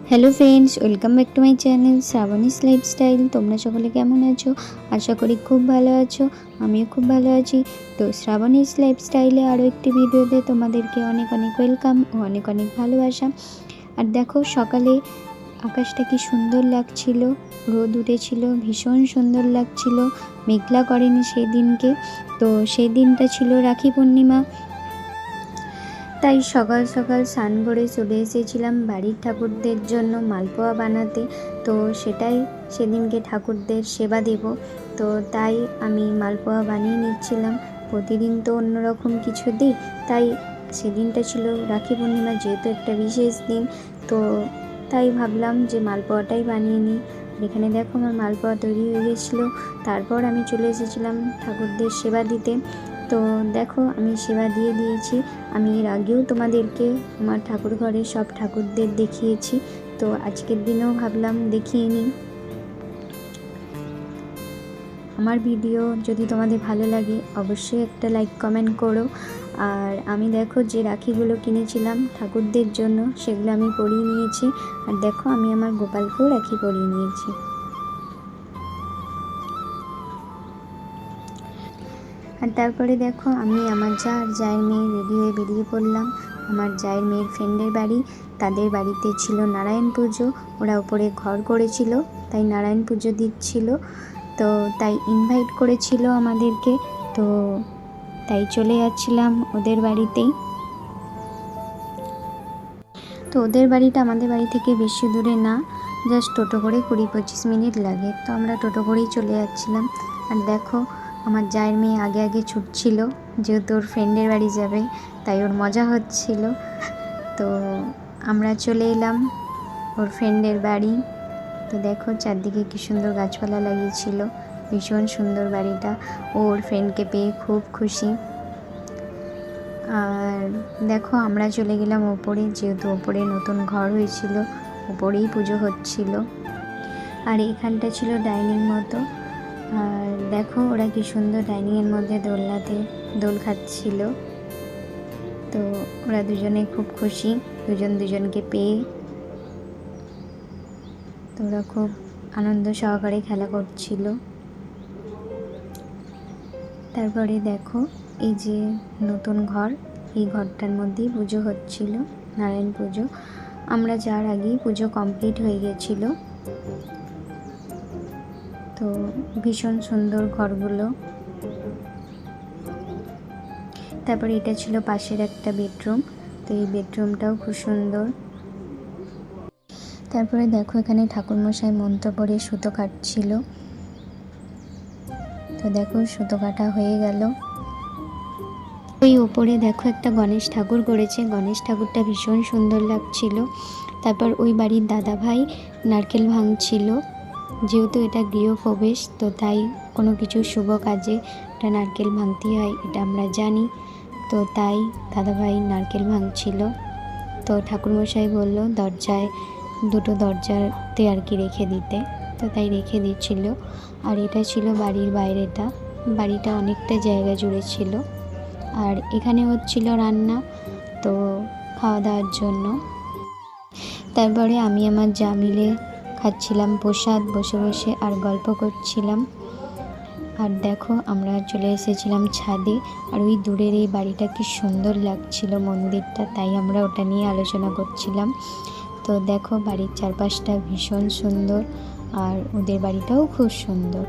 Hello friends, welcome back to my channel Shrabani's lifestyle. তোমরা সকলে কেমন আছো? আশা করি খুব ভালো আছো। আমিও খুব ভালো আছি। তো শ্রাবণীস লাইফস্টাইলে আরও একটি ভিডিওতে তোমাদেরকে অনেক অনেক ওয়েলকাম ও অনেক অনেক ভালোবাসা। আর দেখো, সকালে আকাশটা কি সুন্দর লাগছিল, রোদ উঠেছিল, ভীষণ সুন্দর লাগছিল, মেঘলা করেনি সেই দিনকে। তো সেই দিনটা ছিল রাখি পূর্ণিমা। তাই সকাল সকাল স্নান করে চলে এসেছিলাম বাড়ির ঠাকুরদের জন্য মালপোয়া বানাতে। তো সেটাই সেদিনকে ঠাকুরদের সেবা দেব। তো তাই আমি মালপোয়া বানিয়ে নিচ্ছিলাম। প্রতিদিন তো অন্যরকম কিছু দিই, তাই সেদিনটা ছিল রাখি পূর্ণিমা, যেহেতু একটা বিশেষ দিন। তো তাই ভাবলাম যে মালপোয়াটাই বানিয়ে নিই। এখানে দেখো আমার মালপোয়া তৈরি হয়ে গেছিলো। তারপর আমি চলে এসেছিলাম ঠাকুরদের সেবা দিতে। তো দেখো, আমি সেবা দিয়ে দিয়েছি। আমি এর আগেও তোমাদেরকে আমার ঠাকুর ঘরে সব ঠাকুরদের দেখিয়েছি। তো আজকের দিনেও ভাবলাম দেখিয়ে নিই। আমার ভিডিও যদি তোমাদের ভালো লাগে অবশ্যই একটা লাইক কমেন্ট করো। আর আমি দেখো যে রাখিগুলো কিনেছিলাম ঠাকুরদের জন্য সেগুলো আমি পরিয়ে নিয়েছি। আর দেখো, আমি আমার গোপালকেও রাখি পরিয়ে নিয়েছি। আর তারপরে দেখো, আমি আমার জায়ের মেয়ে রেডি হয়ে বেরিয়ে পড়লাম আমার জায়ের মেয়ের ফ্রেন্ডের বাড়ি। তাদের বাড়িতে ছিল নারায়ণ পুজো, ওরা উপরে ঘর করেছিল, তাই নারায়ণ পুজো দিচ্ছিল। তো তাই ইনভাইট করেছিল আমাদেরকে। তো তাই চলে যাচ্ছিলাম ওদের বাড়িতেই। তো ওদের বাড়িটা আমাদের বাড়ি থেকে বেশি দূরে না, জাস্ট টোটো করে 20-25 মিনিট লাগে। তো আমরা টোটো করেই চলে যাচ্ছিলাম। আর দেখো, আমার জায়ের মেয়ে আগে আগে ছুটছিল, যেহেতু ওর ফ্রেন্ডের বাড়ি যাবে, তাই ওর মজা হচ্ছিল। তো আমরা চলে এলাম ওর ফ্রেন্ডের বাড়ি। তো দেখো চারদিকে কী সুন্দর গাছপালা লাগিয়েছিল, ভীষণ সুন্দর বাড়িটা। ওর ফ্রেন্ডকে পেয়ে খুব খুশি। আর দেখো, আমরা চলে গেলাম ওপরে, যেহেতু ওপরে নতুন ঘর হয়েছিল, ওপরেই পুজো হচ্ছিল। আর এখানটা ছিল ডাইনিং মতো। আর দেখো ওরা কি সুন্দর ডাইনিংয়ের মধ্যে দোলনাতে দোল খাচ্ছিল। তো ওরা দুজনে খুব খুশি, দুজন দুজনকে পেয়ে। তো ওরা খুব আনন্দ সহকারে খেলা করছিল। তারপরে দেখো, এই যে নতুন ঘর, এই ঘরটার মধ্যেই পুজো হচ্ছিল, নারায়ণ পুজো। আমরা যাওয়ার আগেই পুজো কমপ্লিট হয়ে গেছিল। তো ভীষণ সুন্দর ঘরগুলো। তারপরে এটা ছিল পাশের একটা বেডরুম। তো এই বেডরুমটাও খুব সুন্দর। তারপরে দেখো, এখানে ঠাকুরমশাই মন্ত্র পড়ে সুতো কাটছিল। তো দেখো, সুতো কাটা হয়ে গেল। ওই ওপরে দেখো একটা গণেশ ঠাকুর করেছে, গণেশ ঠাকুরটা ভীষণ সুন্দর লাগছিল। তারপর ওই বাড়ির দাদা ভাই নারকেল ভাঙছিল, যেহেতু এটা গৃহপ্রবেশ, তো তাই কোনো কিছু শুভ কাজে এটা নারকেল ভাঙতেই হয়, এটা আমরা জানি। তো তাই দাদাভাই নারকেল ভাঙছিল। তো ঠাকুরমশাই বলল দরজায়, দুটো দরজাতে আর কি রেখে দিতে, তো তাই রেখে দিচ্ছিল। আর এটা ছিল বাড়ির বাইরেটা, বাড়িটা অনেকটা জায়গা জুড়ে ছিল। আর এখানে হচ্ছিল রান্না, তো খাওয়া দাওয়ার জন্য। তারপরে আমি আমার যা মিলে খাচ্ছিলাম প্রসাদ বসে বসে আর গল্প করছিলাম। আর দেখো, আমরা চলে এসেছিলাম ছাদে। আর ওই দূরের এই বাড়িটা কি সুন্দর লাগছিল মন্দিরটা, তাই আমরা ওটা নিয়ে আলোচনা করছিলাম। তো দেখো, বাড়ির চারপাশটা ভীষণ সুন্দর, আর ওদের বাড়িটাও খুব সুন্দর।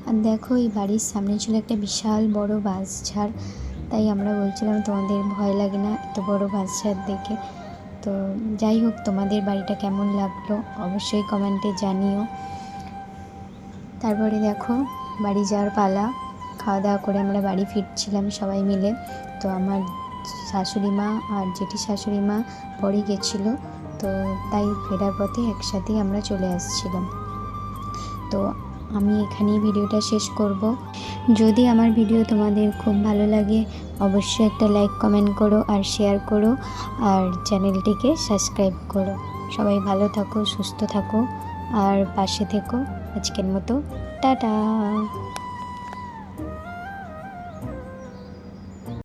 আর দেখো, এই বাড়ির সামনে ছিল একটা বিশাল বড় বাঁশঝাড়। তাই আমরা বলছিলাম তোমাদের ভয় লাগে না এত বড় বাঁশঝাড় দেখে? তো যাই হোক, তোমাদের বাড়িটা কেমন লাগলো অবশ্যই কমেন্টে জানিও। তারপরে দেখো, বাড়ি যাওয়ার পালা। খাওয়া দাওয়া করে আমরা বাড়ি ফিরছিলাম সবাই মিলে। তো আমার শাশুড়ি মা আর জেঠি শাশুড়ি মা পরে গেছিলো, তো তাই ফেরার পথে একসাথেই আমরা চলে আসছিলাম। তো আমি এখানেই ভিডিওটা শেষ করব। যদি আমার ভিডিও তোমাদের খুব ভালো লাগে অবশ্যই একটা লাইক কমেন্ট করো আর শেয়ার করো, আর চ্যানেলটিকে সাবস্ক্রাইব করো। সবাই ভালো থাকো, সুস্থ থাকো আর পাশে থেকো। আজকের মতো টাটা।